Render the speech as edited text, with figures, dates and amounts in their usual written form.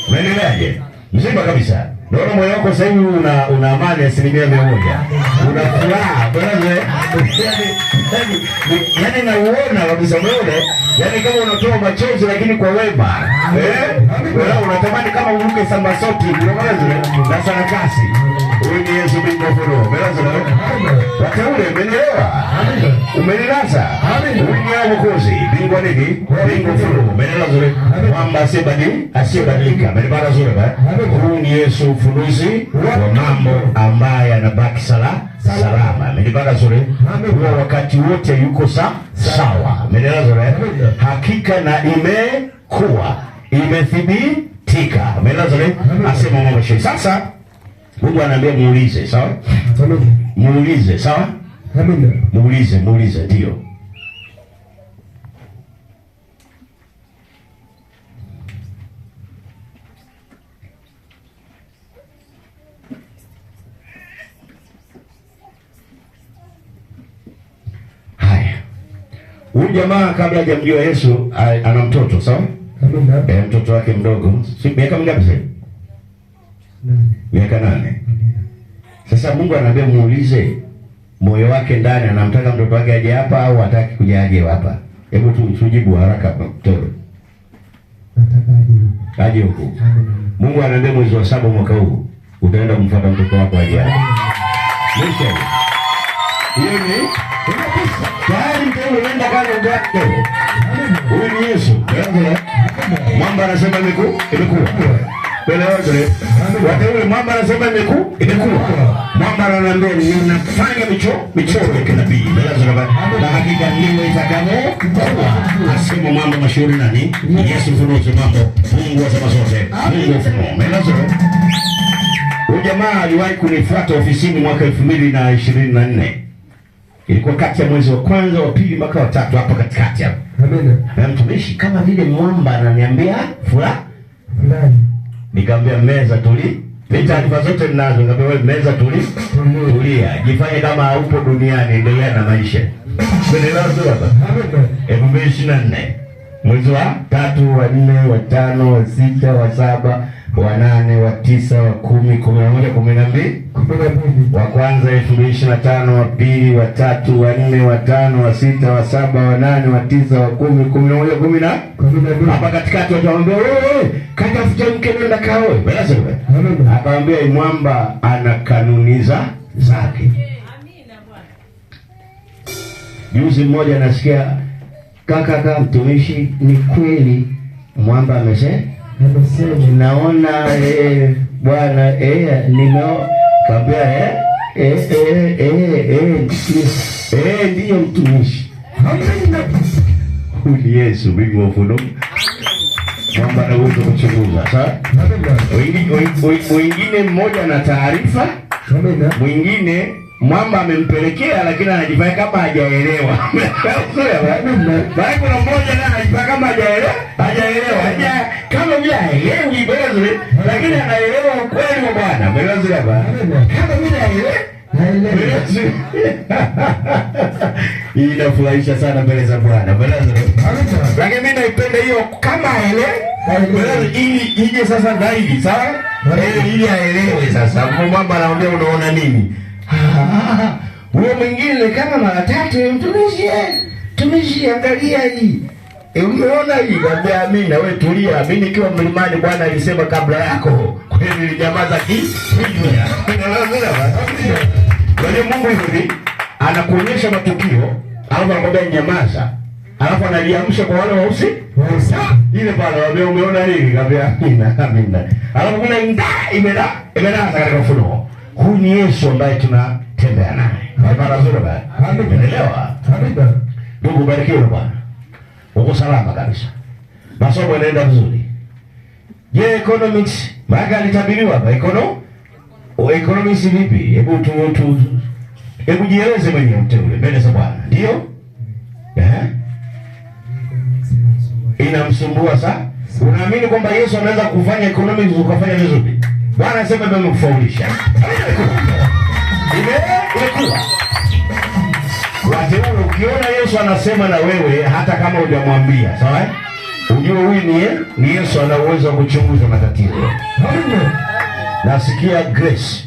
Unaendeleaje? Mzima kabisa. Naona moyo wako sasa hivi una amani 100%. Una furaha. Yaani nauona kabisa mbele. Yaani kama unatoa machozi lakini kwa wema. Wewe unatamani kama uruke sambasoti, unaona na sarakasi. Wewe ni Yesu bingo furo. Umeelewa? Wateule umeelewa? Umeelewa? Wewe ni mwokozi. Bingo nini? Bingo furo. Umeelewa? Kwamba asiyebadilika. Umeelewa zuri ba? Huyu ni Yesu ufunuzi wa mambo ambaye yanabaki salama. Umeelewa zuri? Kwa wakati wote yuko sawa. Umeelewa zuri? Hakika na imekuwa imethibitika. Umeelewa zuri? Asema mambo shei. Sasa Mungu anaambia muulize, sawa? Muulize, sawa? Amina. Muulize, ndio. Haya. Huyu jamaa kabla hajamjua Yesu ana mtoto, sawa? Amina. Mtoto wake mdogo. Si miaka mingapi sasa? Miaka 8. Sasa Mungu anaambia muulize moyo wake ndani, anamtaka mtoto wake aje hapa au hataki kuja aje hapa? Hebu tujibu haraka mtoto. Nataka aje huko. Mungu anaambia mwezi wa 7 mwaka huu utaenda kumfuata mtoto wako aje hapa. Mwisho. Hiyo ni tayari mtendo unaenda kama ngako. Huyu ni Yesu. Mwamba anasema imekuwa. Bele wazule, wateule mwamba anasema imekuwa. Mwamba ananiambia ninafanya michoro ya kinabii. Bele wazule, na hakika ndivyo itakavyokuwa. Asema mwamba mashuhuri nani? Yesu funuzi mambo. Mungu asema zote. Mungu ufunuo. Bele wazule. Huyu jamaa aliwahi kunifuata ofisini mwaka 2024. Ilikuwa kati ya mwezi wa kwanza, wa pili, mpaka wa 3 hapa katikati hapa. Amen. Na mtumishi kama vile mwamba ananiambia fulani. Nikamwambia meza tuli. Taarifa zote ninazo. Nikamwambia wewe meza tulia. Jifanye kama haupo duniani, endelea na maisha. Tunaelewa hapa. 2024. Mwezi wa 3, wa 4, wa 5, wa 6, wa 7, wa 8, wa 9, wa 10, 11, 12. Wa kwanza 2025, wa pili, wa 3, wa 4, wa 5, wa 6, wa 7, wa 8, wa 9, wa 10, 11, 10. Hapa katikati wataambia wewe katafuta mke nenda kaoe. Basi akamwambia mwamba ana kanuni zake. Amina bwana. Juzi mmoja nasikia kaka mtumishi, ni kweli mwamba amesema naona bwana nimeona kabla ndiyo mtumishi. Uli Yesu bibi wa ufunuo. Mwamba na uwezo kuchunguza, sawa? Mwingine mmoja na taarifa, mwingine mwamba amempelekea lakini anajifanya kama hajaelewa. Bali kuna mmoja naye anajifanya kama hajaelewa. Kama vile haelewi bado, lakini anaelewa ukweli wa Bwana. Bado hapa. Kama vile haelewi. Hii inafurahisha sana mbele za Bwana. Bado. Lakini mimi naipenda hiyo kama haelewi. Ili ije sasa zaidi, sawa? Ili aelewe sasa. Mwamba anaambia unaona nini? Huyo mwingine kama mara 3 mtumishi angalia hii. Umeona hii? Kaambia amina, wewe tulia. Mimi nikiwa mlimani Bwana alisema kabla yako. Kwa hiyo nilinyamaza kimya. Kwa hiyo Mungu hivi anakuonyesha matukio, alafu anakwambia nyamaza. Alafu analiamsha kwa wale wausi. Ile pale wao umeona nini? Kaambia amina. Alafu kuna imelala katika ufunuo. Huyu ni Yesu ambaye tunatembea naye. Baba nzuri baba. Umeelewa? Amina. Mungu barikiwe Bwana. Uko salama kabisa. Masomo yanaenda vizuri. Je, economics maana alitabiriwa hapa economics vipi? Hebu jieleze mwenyewe mteule mbele za Bwana. Ndio? Inamsumbua sana. Unaamini kwamba Yesu anaweza kufanya economics ukafanya vizuri? Bwana anasema ndio amekufaulisha. Imekuwa. Wateule ukiona Yesu anasema na wewe hata kama hujamwambia, sawa? Ujue huyu ni Yesu ana uwezo wa kuchunguza matatizo. Nasikia grace